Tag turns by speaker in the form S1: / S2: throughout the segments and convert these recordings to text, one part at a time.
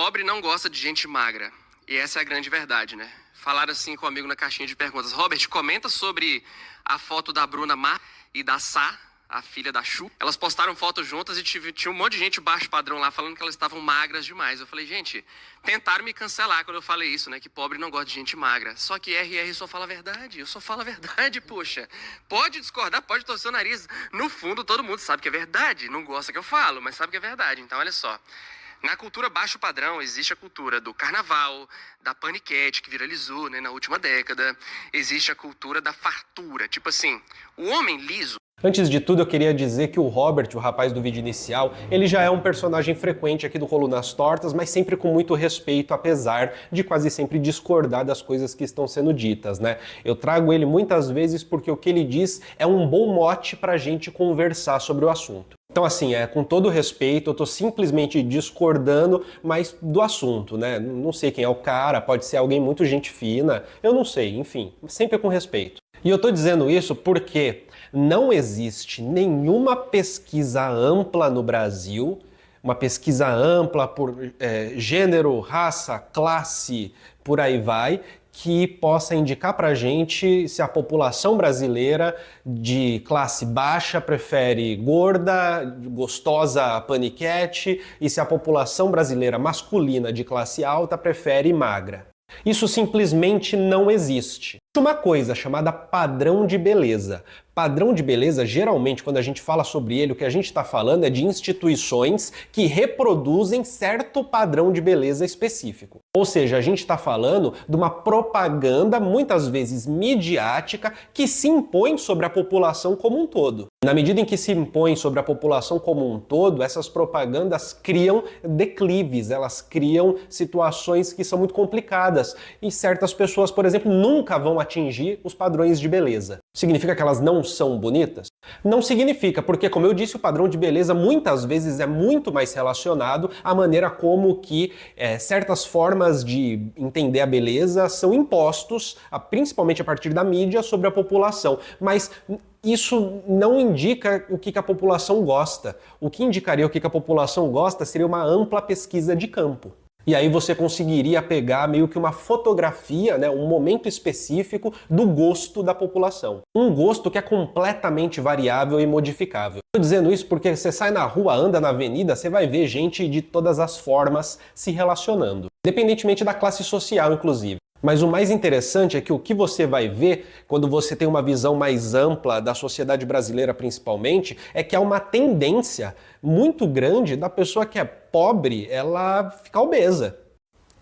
S1: Pobre não gosta de gente magra. E essa é a grande verdade, né? Falaram assim comigo na caixinha de perguntas. Robert, comenta sobre a foto da Bruna Mar e da Sá, a filha da Chu. Elas postaram fotos juntas e tinha um monte de gente baixo padrão lá falando que elas estavam magras demais. Eu falei, gente, tentaram me cancelar quando eu falei isso, né? Que pobre não gosta de gente magra. Só que RR só fala a verdade. Eu só falo a verdade, poxa. Pode discordar, pode torcer o nariz. No fundo, todo mundo sabe que é verdade. Não gosta que eu falo, mas sabe que é verdade. Então, olha só. Na cultura baixo padrão, existe a cultura do carnaval, da paniquete, que viralizou, né, na última década. Existe a cultura da fartura. Tipo assim, o homem liso.
S2: Antes de tudo, eu queria dizer que o Robert, o rapaz do vídeo inicial, ele já é um personagem frequente aqui do Colunas Tortas, mas sempre com muito respeito, apesar de quase sempre discordar das coisas que estão sendo ditas, né? Eu trago ele muitas vezes porque o que ele diz é um bom mote pra gente conversar sobre o assunto. Então assim, com todo respeito, eu tô simplesmente discordando, mas do assunto, né? Não sei quem é o cara, pode ser alguém muito gente fina, eu não sei, enfim, sempre com respeito. E eu tô dizendo isso porque não existe nenhuma pesquisa ampla no Brasil, uma pesquisa ampla por gênero, raça, classe, por aí vai, que possa indicar pra gente se a população brasileira de classe baixa prefere gorda, gostosa paniquete, e se a população brasileira masculina de classe alta prefere magra. Isso simplesmente não existe. Uma coisa chamada padrão de beleza. Padrão de beleza, geralmente, quando a gente fala sobre ele, o que a gente está falando é de instituições que reproduzem certo padrão de beleza específico. Ou seja, a gente está falando de uma propaganda, muitas vezes midiática, que se impõe sobre a população como um todo. Na medida em que se impõe sobre a população como um todo, essas propagandas criam declives, elas criam situações que são muito complicadas. E certas pessoas, por exemplo, nunca vão atingir os padrões de beleza. Significa que elas não são bonitas? Não significa, porque, como eu disse, o padrão de beleza muitas vezes é muito mais relacionado à maneira como que certas formas de entender a beleza são impostos, principalmente a partir da mídia, sobre a população. Mas isso não indica o que a população gosta. O que indicaria o que a população gosta seria uma ampla pesquisa de campo. E aí você conseguiria pegar meio que uma fotografia, né, um momento específico do gosto da população. Um gosto que é completamente variável e modificável. Estou dizendo isso porque você sai na rua, anda na avenida, você vai ver gente de todas as formas se relacionando. Independentemente da classe social, inclusive. Mas o mais interessante é que o que você vai ver, quando você tem uma visão mais ampla da sociedade brasileira principalmente, é que há uma tendência muito grande da pessoa que é pobre, ela ficar obesa.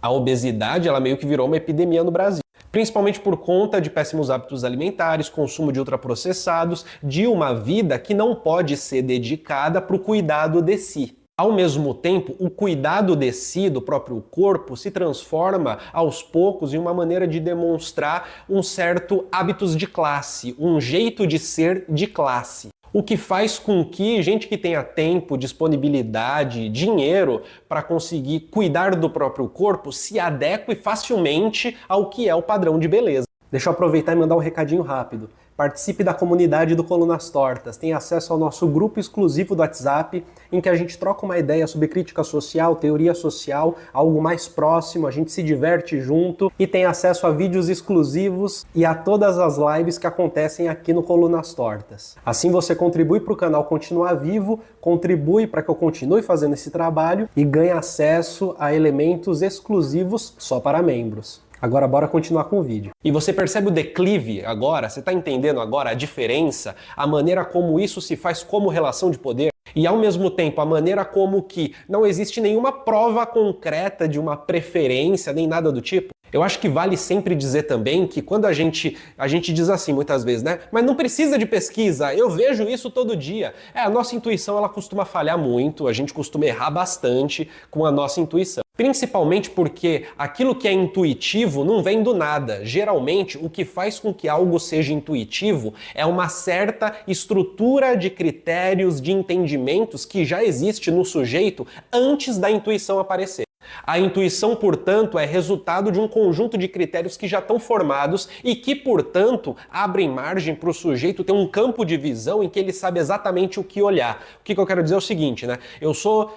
S2: A obesidade, ela meio que virou uma epidemia no Brasil. Principalmente por conta de péssimos hábitos alimentares, consumo de ultraprocessados, de uma vida que não pode ser dedicada para o cuidado de si. Ao mesmo tempo, o cuidado de si, do próprio corpo, se transforma aos poucos em uma maneira de demonstrar um certo hábitos de classe, um jeito de ser de classe. O que faz com que gente que tenha tempo, disponibilidade, dinheiro para conseguir cuidar do próprio corpo se adeque facilmente ao que é o padrão de beleza. Deixa eu aproveitar e mandar um recadinho rápido. Participe da comunidade do Colunas Tortas, tem acesso ao nosso grupo exclusivo do WhatsApp, em que a gente troca uma ideia sobre crítica social, teoria social, algo mais próximo, a gente se diverte junto e tem acesso a vídeos exclusivos e a todas as lives que acontecem aqui no Colunas Tortas. Assim você contribui para o canal continuar vivo, contribui para que eu continue fazendo esse trabalho e ganhe acesso a elementos exclusivos só para membros. Agora bora continuar com o vídeo. E você percebe o declive agora? Você está entendendo agora a diferença? A maneira como isso se faz como relação de poder? E ao mesmo tempo a maneira como que não existe nenhuma prova concreta de uma preferência, nem nada do tipo? Eu acho que vale sempre dizer também que quando a gente diz assim muitas vezes, né? Mas não precisa de pesquisa, eu vejo isso todo dia. A nossa intuição ela costuma falhar muito, a gente costuma errar bastante com a nossa intuição. Principalmente porque aquilo que é intuitivo não vem do nada. Geralmente, o que faz com que algo seja intuitivo é uma certa estrutura de critérios, de entendimentos que já existe no sujeito antes da intuição aparecer. A intuição, portanto, é resultado de um conjunto de critérios que já estão formados e que, portanto, abrem margem para o sujeito ter um campo de visão em que ele sabe exatamente o que olhar. O que eu quero dizer é o seguinte, né? Eu sou,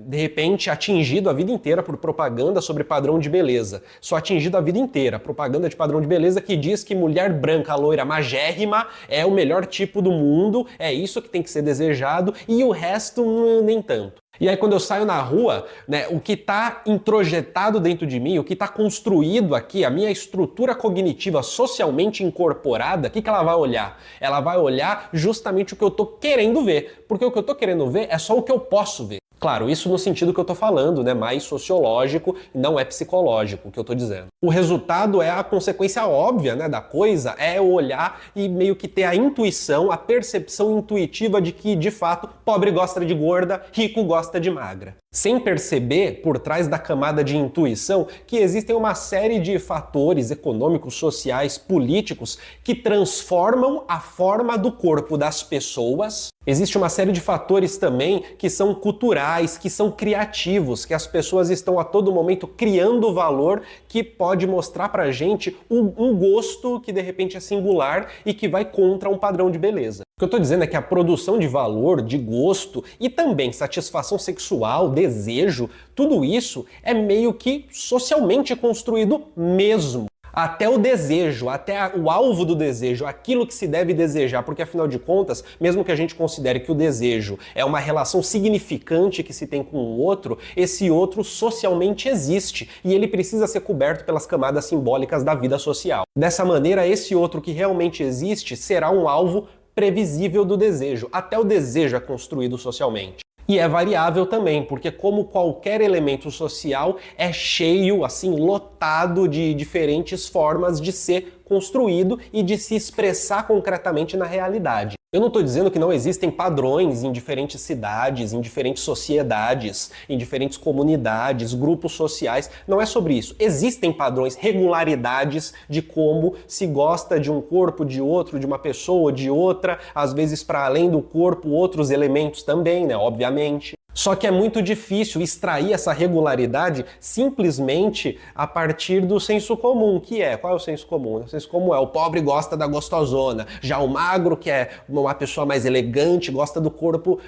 S2: de repente, atingido a vida inteira por propaganda sobre padrão de beleza. Sou atingido a vida inteira. Propaganda de padrão de beleza que diz que mulher branca, loira, magérrima é o melhor tipo do mundo, é isso que tem que ser desejado e o resto nem tanto. E aí quando eu saio na rua, né, o que está introjetado dentro de mim, o que está construído aqui, a minha estrutura cognitiva socialmente incorporada, o que ela vai olhar? Ela vai olhar justamente o que eu estou querendo ver, porque o que eu estou querendo ver é só o que eu posso ver. Claro, isso no sentido que eu estou falando, né, mais sociológico, não é psicológico o que eu estou dizendo. O resultado é a consequência óbvia, né, da coisa, é eu olhar e meio que ter a intuição, a percepção intuitiva de que, de fato, pobre gosta de gorda, rico gosta de magra. Sem perceber, por trás da camada de intuição, que existem uma série de fatores econômicos, sociais, políticos que transformam a forma do corpo das pessoas. Existe uma série de fatores também que são culturais, que são criativos, que as pessoas estão a todo momento criando valor que pode mostrar pra gente um gosto que de repente é singular e que vai contra um padrão de beleza. O que eu estou dizendo é que a produção de valor, de gosto e também satisfação sexual, desejo, tudo isso é meio que socialmente construído mesmo. Até o desejo, até o alvo do desejo, aquilo que se deve desejar, porque afinal de contas, mesmo que a gente considere que o desejo é uma relação significante que se tem com o outro, esse outro socialmente existe e ele precisa ser coberto pelas camadas simbólicas da vida social. Dessa maneira, esse outro que realmente existe será um alvo previsível do desejo. Até o desejo é construído socialmente. E é variável também, porque como qualquer elemento social, é cheio, assim, lotado de diferentes formas de ser construído e de se expressar concretamente na realidade. Eu não estou dizendo que não existem padrões em diferentes cidades, em diferentes sociedades, em diferentes comunidades, grupos sociais. Não é sobre isso. Existem padrões, regularidades de como se gosta de um corpo, de outro, de uma pessoa, de outra, às vezes para além do corpo, outros elementos também, né? Obviamente. Só que é muito difícil extrair essa regularidade simplesmente a partir do senso comum, que é, qual é o senso comum? O senso comum é o pobre gosta da gostosona, já o magro, que é uma pessoa mais elegante, gosta do corpo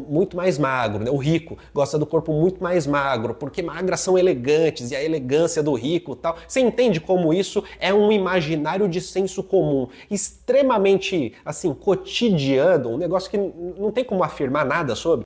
S2: muito mais magro, né? O rico gosta do corpo muito mais magro, porque magras são elegantes e a elegância do rico e tal. Você entende como isso é um imaginário de senso comum, extremamente, assim, cotidiano, um negócio que não tem como afirmar nada sobre?